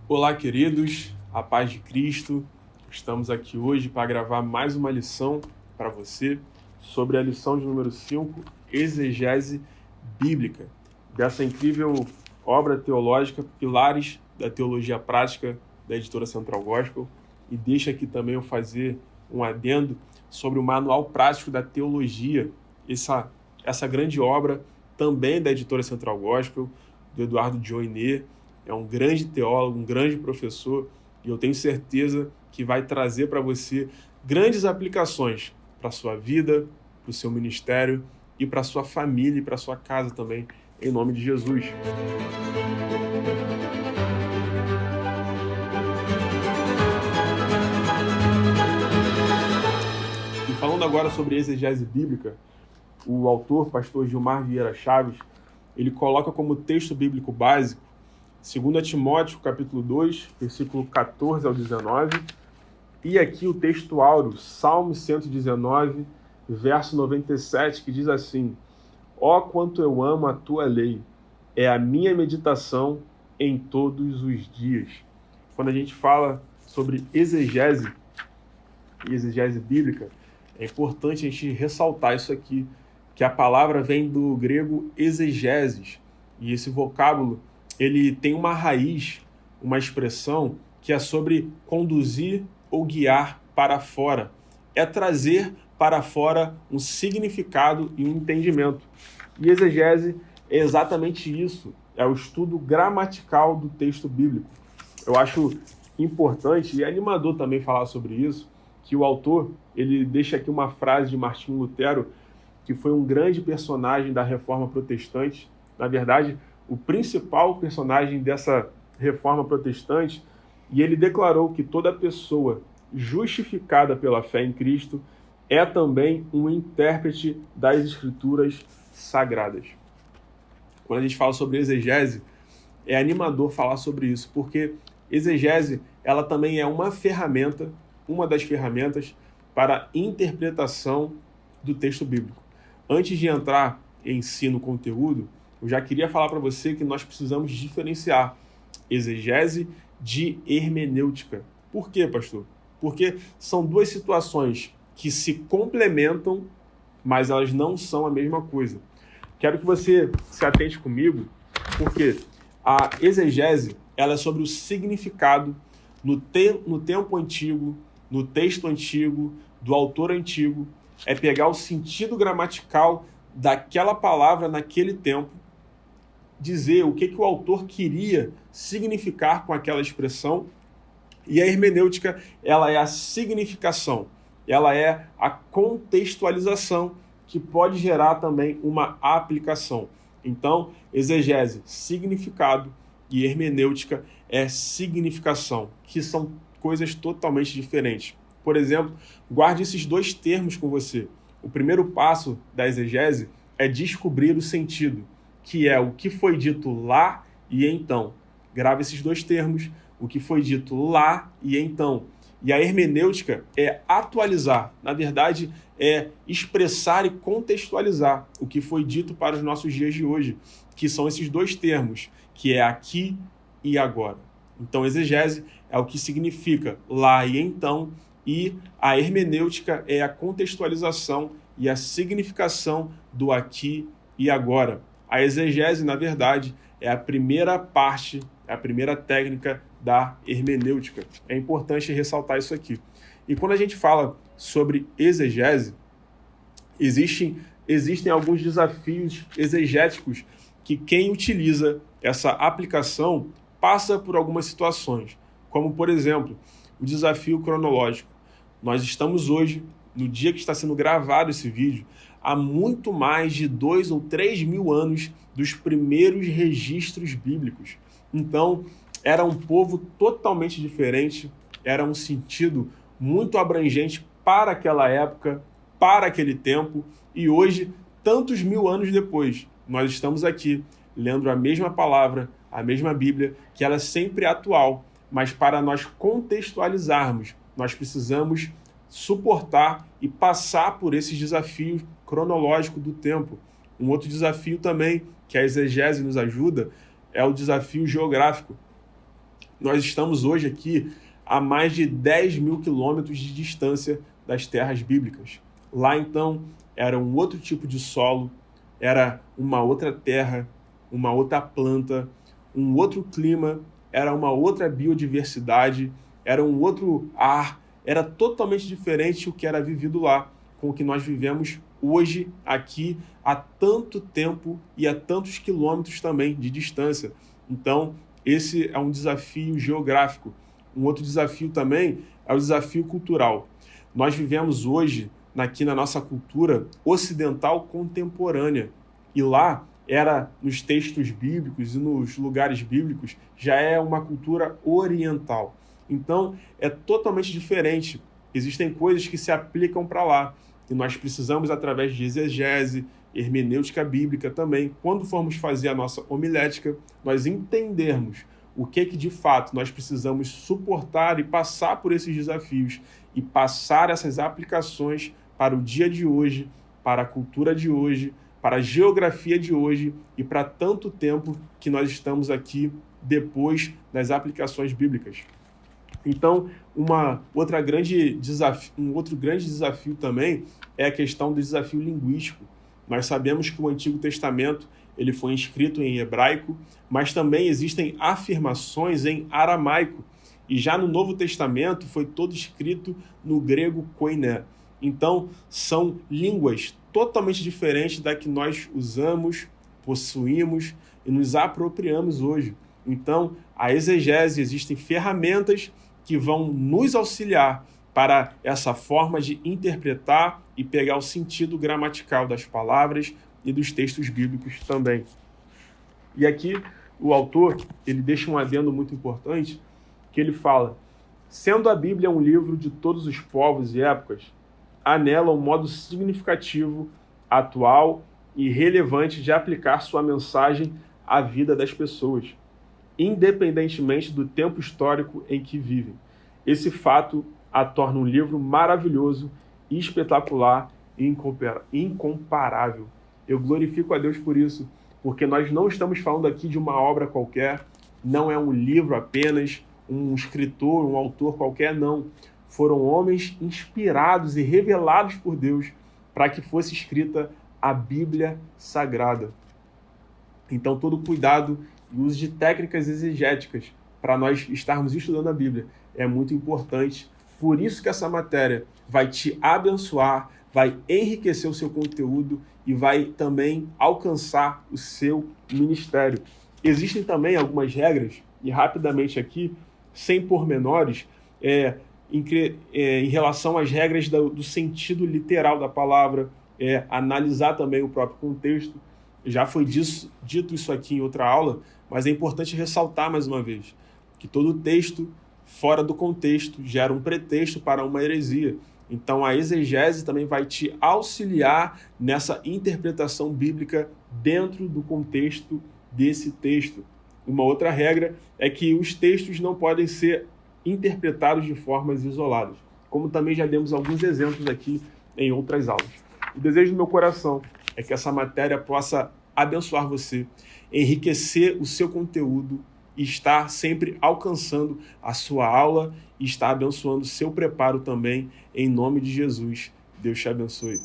Olá, queridos, a paz de Cristo. Estamos aqui hoje para gravar mais uma lição para você sobre a lição de número 5, Exegese Bíblica, dessa incrível obra teológica, Pilares da Teologia Prática, da editora Central Gospel. E deixa aqui também eu fazer um adendo sobre o Manual Prático da Teologia, essa grande obra também da editora Central Gospel, do Eduardo Joinet. É um grande teólogo, um grande professor, e eu tenho certeza que vai trazer para você grandes aplicações para a sua vida, para o seu ministério e para a sua família e para a sua casa também, em nome de Jesus. E falando agora sobre exegese bíblica, o autor, pastor Gilmar Vieira Chaves, ele coloca como texto bíblico básico 2 Timóteo, capítulo 2, versículo 14 ao 19, e aqui o texto áureo, Salmo 119, verso 97, que diz assim: Ó quanto eu amo a tua lei, é a minha meditação em todos os dias. Quando a gente fala sobre exegese e exegese bíblica, é importante a gente ressaltar isso aqui, que a palavra vem do grego exegeses, e esse vocábulo ele tem uma raiz, uma expressão que é sobre conduzir ou guiar para fora. É trazer para fora um significado e um entendimento. E exegese é exatamente isso, é o estudo gramatical do texto bíblico. Eu acho importante e animador também falar sobre isso, que o autor ele deixa aqui uma frase de Martinho Lutero, que foi um grande personagem da Reforma Protestante, na verdade, o principal personagem dessa reforma protestante, e ele declarou que toda pessoa justificada pela fé em Cristo é também um intérprete das Escrituras Sagradas. Quando a gente fala sobre exegese, é animador falar sobre isso, porque exegese ela também é uma ferramenta, uma das ferramentas para interpretação do texto bíblico. Antes de entrar em si no conteúdo, eu já queria falar para você que nós precisamos diferenciar exegese de hermenêutica. Por quê, pastor? Porque são duas situações que se complementam, mas elas não são a mesma coisa. Quero que você se atente comigo, porque a exegese ela é sobre o significado no tempo antigo, no texto antigo, do autor antigo. É pegar o sentido gramatical daquela palavra naquele tempo, dizer o que o autor queria significar com aquela expressão, e a hermenêutica ela é a significação, ela é a contextualização que pode gerar também uma aplicação. Então, exegese, significado, e hermenêutica é significação, que são coisas totalmente diferentes. Por exemplo, guarde esses dois termos com você. O primeiro passo da exegese é descobrir o sentido, que é o que foi dito lá e então. Grave esses dois termos, o que foi dito lá e então. E a hermenêutica é atualizar, na verdade, é expressar e contextualizar o que foi dito para os nossos dias de hoje, que são esses dois termos, que é aqui e agora. Então, exegese é o que significa lá e então, e a hermenêutica é a contextualização e a significação do aqui e agora. A exegese, na verdade, é a primeira parte, é a primeira técnica da hermenêutica. É importante ressaltar isso aqui. E quando a gente fala sobre exegese, existem alguns desafios exegéticos que quem utiliza essa aplicação passa por algumas situações, como, por exemplo, o desafio cronológico. Nós estamos hoje, no dia que está sendo gravado esse vídeo, há muito mais de 2 ou 3 mil anos dos primeiros registros bíblicos. Então, era um povo totalmente diferente, era um sentido muito abrangente para aquela época, para aquele tempo, e hoje, tantos mil anos depois, nós estamos aqui lendo a mesma palavra, a mesma Bíblia, que ela é sempre atual, mas para nós contextualizarmos, nós precisamos suportar e passar por esses desafios cronológicos do tempo. Um outro desafio também que a exegese nos ajuda é o desafio geográfico. Nós estamos hoje aqui a mais de 10 mil quilômetros de distância das terras bíblicas. Lá, então, era um outro tipo de solo, era uma outra terra, uma outra planta, um outro clima, era uma outra biodiversidade, era um outro ar, era totalmente diferente o que era vivido lá, com o que nós vivemos hoje, aqui, há tanto tempo e a tantos quilômetros também de distância. Então, esse é um desafio geográfico. Um outro desafio também é o desafio cultural. Nós vivemos hoje, aqui na nossa cultura ocidental contemporânea, e lá era nos textos bíblicos e nos lugares bíblicos, já é uma cultura oriental. Então, é totalmente diferente. Existem coisas que se aplicam para lá. E nós precisamos, através de exegese, hermenêutica bíblica também, quando formos fazer a nossa homilética, nós entendermos o que de fato nós precisamos suportar e passar por esses desafios e passar essas aplicações para o dia de hoje, para a cultura de hoje, para a geografia de hoje e para tanto tempo que nós estamos aqui depois das aplicações bíblicas. Então, um outro grande desafio também é a questão do desafio linguístico. Nós sabemos que o Antigo Testamento ele foi escrito em hebraico, mas também existem afirmações em aramaico. E já no Novo Testamento foi todo escrito no grego koiné. Então, são línguas totalmente diferentes da que nós usamos, possuímos e nos apropriamos hoje. Então, a exegese, existem ferramentas que vão nos auxiliar para essa forma de interpretar e pegar o sentido gramatical das palavras e dos textos bíblicos também. E aqui o autor ele deixa um adendo muito importante, que ele fala: sendo a Bíblia um livro de todos os povos e épocas, há nela um modo significativo, atual e relevante de aplicar sua mensagem à vida das pessoas, independentemente do tempo histórico em que vivem. Esse fato a torna um livro maravilhoso, espetacular e incomparável. Eu glorifico a Deus por isso, porque nós não estamos falando aqui de uma obra qualquer, não é um livro apenas, um escritor, um autor qualquer, não. Foram homens inspirados e revelados por Deus para que fosse escrita a Bíblia Sagrada. Então, todo cuidado e uso de técnicas exegéticas para nós estarmos estudando a Bíblia é muito importante. Por isso que essa matéria vai te abençoar, vai enriquecer o seu conteúdo e vai também alcançar o seu ministério. Existem também algumas regras, e rapidamente aqui, sem pormenores, em relação às regras do sentido literal da palavra, analisar também o próprio contexto. Já foi dito isso aqui em outra aula, mas é importante ressaltar mais uma vez que todo texto fora do contexto gera um pretexto para uma heresia. Então a exegese também vai te auxiliar nessa interpretação bíblica dentro do contexto desse texto. Uma outra regra é que os textos não podem ser interpretados de formas isoladas, como também já demos alguns exemplos aqui em outras aulas. O desejo do meu coração é que essa matéria possa abençoar você, enriquecer o seu conteúdo e estar sempre alcançando a sua aula e estar abençoando o seu preparo também, em nome de Jesus. Deus te abençoe.